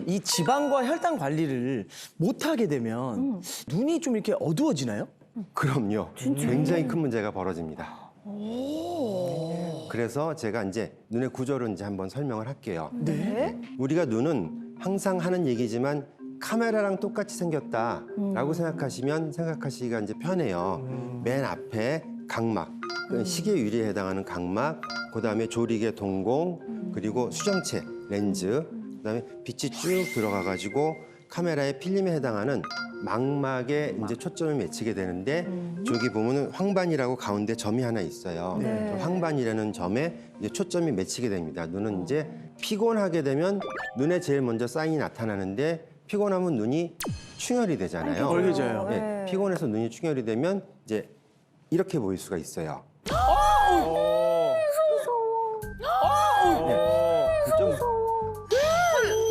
이 지방과 혈당 관리를 못하게 되면 눈이 좀 이렇게 어두워지나요? 그럼요. 굉장히 큰 문제가 벌어집니다. 그래서 제가 이제 눈의 구조를 이제 한번 설명을 할게요. 네. 우리가 눈은 항상 하는 얘기지만 카메라랑 똑같이 생겼다라고 생각하시기가 이제 편해요. 맨 앞에 각막, 그 시계 유리에 해당하는 각막, 그다음에 조리개 동공, 그리고 수정체, 렌즈, 그다음에 빛이 쭉 들어가가지고 카메라의 필름에 해당하는 망막에 이제 초점을 맞추게 되는데 저기 보면은 황반이라고 가운데 점이 하나 있어요. 저 황반이라는 점에 이제 초점이 맺히게 됩니다. 눈은 이제 피곤하게 되면 눈에 제일 먼저 사인이 나타나는데 피곤하면 눈이 충혈이 되잖아요. 빨개져요. 네, 피곤해서 눈이 충혈이 되면 이제 이렇게 보일 수가 있어요. 좀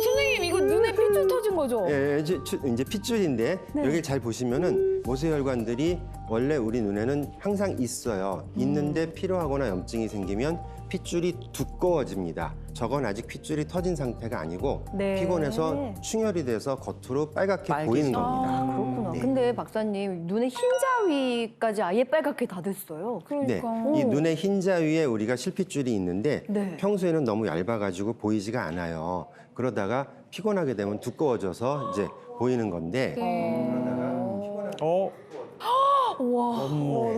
선생님 이거 눈에 핏줄 터진 거죠? 예, 이제 핏줄인데 여기 잘 보시면은 모세혈관들이 원래 우리 눈에는 항상 있어요. 있는데 피로하거나 염증이 생기면 핏줄이 두꺼워집니다. 저건 아직 핏줄이 터진 상태가 아니고 네. 피곤해서 충혈이 돼서 겉으로 빨갛게 보이는 겁니다. 아, 그렇구나. 네. 근데 박사님 눈에 흰자위까지 아예 빨갛게 다 됐어요. 네, 이 눈의 흰자 위에 우리가 실핏줄이 있는데 네. 평소에는 너무 얇아가지고 보이지가 않아요. 그러다가 피곤하게 되면 두꺼워져서 이제 보이는 건데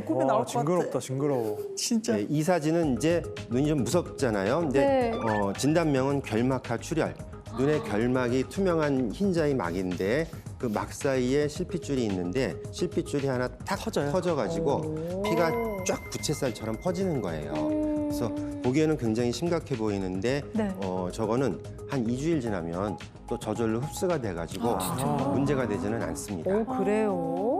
꿈에 나올 것 같아. 징그럽다, 징그러워. 진짜. 이 사진은 이제 눈이 좀 무섭잖아요. 근데 네. 진단명은 결막하 출혈. 눈의 결막이 투명한 흰자의 막인데 그 막 사이에 실핏줄이 있는데 실핏줄이 하나 탁 터져가지고 피가 쫙 부채살처럼 퍼지는 거예요. 그래서 보기에는 굉장히 심각해 보이는데 네. 저거는 한 2주일 지나면 또 저절로 흡수가 돼가지고 문제가 되지는 않습니다. 오 그래요.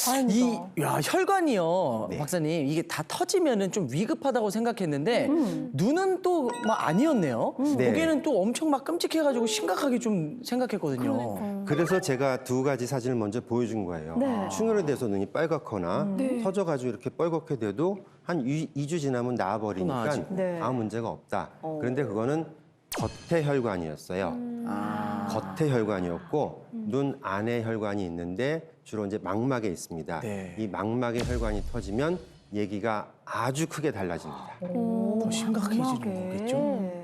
다행이다. 야, 혈관이요, 네. 박사님. 이게 다 터지면은 좀 위급하다고 생각했는데 눈은 또 막 아니었네요. 네. 보기에는 또 엄청 막 끔찍해가지고 심각하게 좀 생각했거든요. 그래서 제가 두 가지 사진을 먼저 보여준 거예요. 네. 충혈이 돼서 눈이 빨갛거나 터져가지고 이렇게 빨갛게 돼도 한 2주 지나면 나아버리니까 나아지고. 네. 아무 문제가 없다. 그런데 그거는 겉의 혈관이었어요. 겉의 혈관이었고 눈 안에 혈관이 있는데 주로 이제 망막에 있습니다. 네. 이 망막의 혈관이 터지면 얘기가 아주 크게 달라집니다. 더 심각해지는 거겠죠?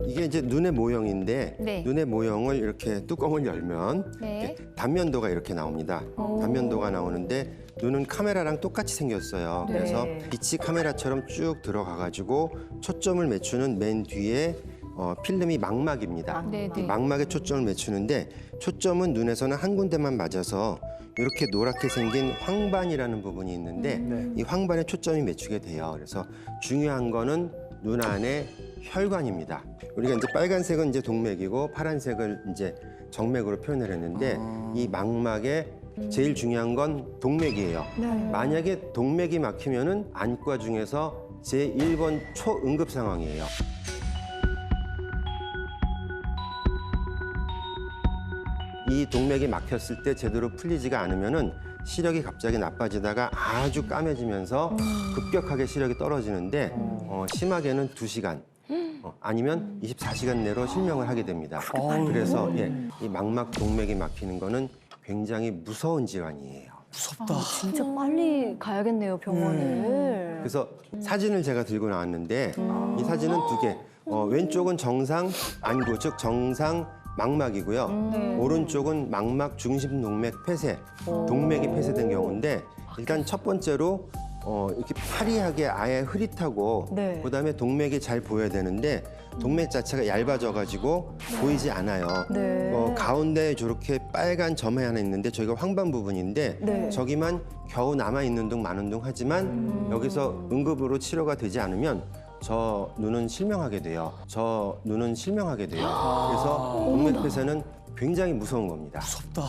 이게 이제 눈의 모형인데 네. 눈의 모형을 이렇게 뚜껑을 열면 네. 이렇게 단면도가 이렇게 나옵니다. 단면도가 나오는데 눈은 카메라랑 똑같이 생겼어요. 네. 그래서 빛이 카메라처럼 쭉 들어가가지고 초점을 맞추는 맨 뒤에 필름이 망막입니다. 네, 이 네. 망막에 초점을 맞추는데 초점은 눈에서는 한 군데만 맞아서 이렇게 노랗게 생긴 황반이라는 부분이 있는데 이 황반에 초점이 맞추게 돼요. 그래서 중요한 거는 눈 안에 혈관입니다. 우리가 이제 빨간색은 이제 동맥이고 파란색을 이제 정맥으로 표현을 했는데 이 망막에 제일 중요한 건 동맥이에요. 만약에 동맥이 막히면은 안과 중에서 제1번 초응급 상황이에요. 이 동맥이 막혔을 때 제대로 풀리지가 않으면은 시력이 갑자기 나빠지다가 아주 까매지면서 급격하게 시력이 떨어지는데 심하게는 2시간 아니면 24시간 내로 실명을 하게 됩니다. 그래서 이 망막 동맥이 막히는 거는 굉장히 무서운 질환이에요. 무섭다. 진짜 빨리 가야겠네요 병원을. 그래서 사진을 제가 들고 나왔는데 이 사진은 2개. 왼쪽은 정상 안구, 즉 정상 망막이고요. 오른쪽은 망막 중심 동맥 폐쇄, 동맥이 폐쇄된 경우인데 일단 첫 번째로 이렇게 파리하게 아예 흐릿하고 네. 그다음에 동맥이 잘 보여야 되는데 동맥 자체가 얇아져가지고 보이지 않아요. 네. 가운데 저렇게 빨간 점이 하나 있는데 저기가 황반 부분인데 네. 저기만 겨우 남아있는 둥 마는 둥 하지만 여기서 응급으로 치료가 되지 않으면 저 눈은 실명하게 돼요. 저 눈은 실명하게 돼요. 그래서 동맥 폐쇄는 굉장히 무서운 겁니다. 무섭다.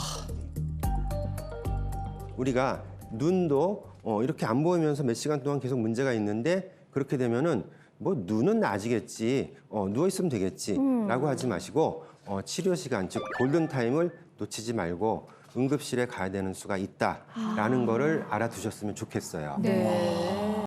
우리가 눈도 이렇게 안 보이면서 몇 시간 동안 계속 문제가 있는데 그렇게 되면은 뭐 눈은 나아지겠지, 누워 있으면 되겠지라고 하지 마시고 치료 시간 즉 골든 타임을 놓치지 말고 응급실에 가야 되는 수가 있다라는 거를 알아두셨으면 좋겠어요. 네.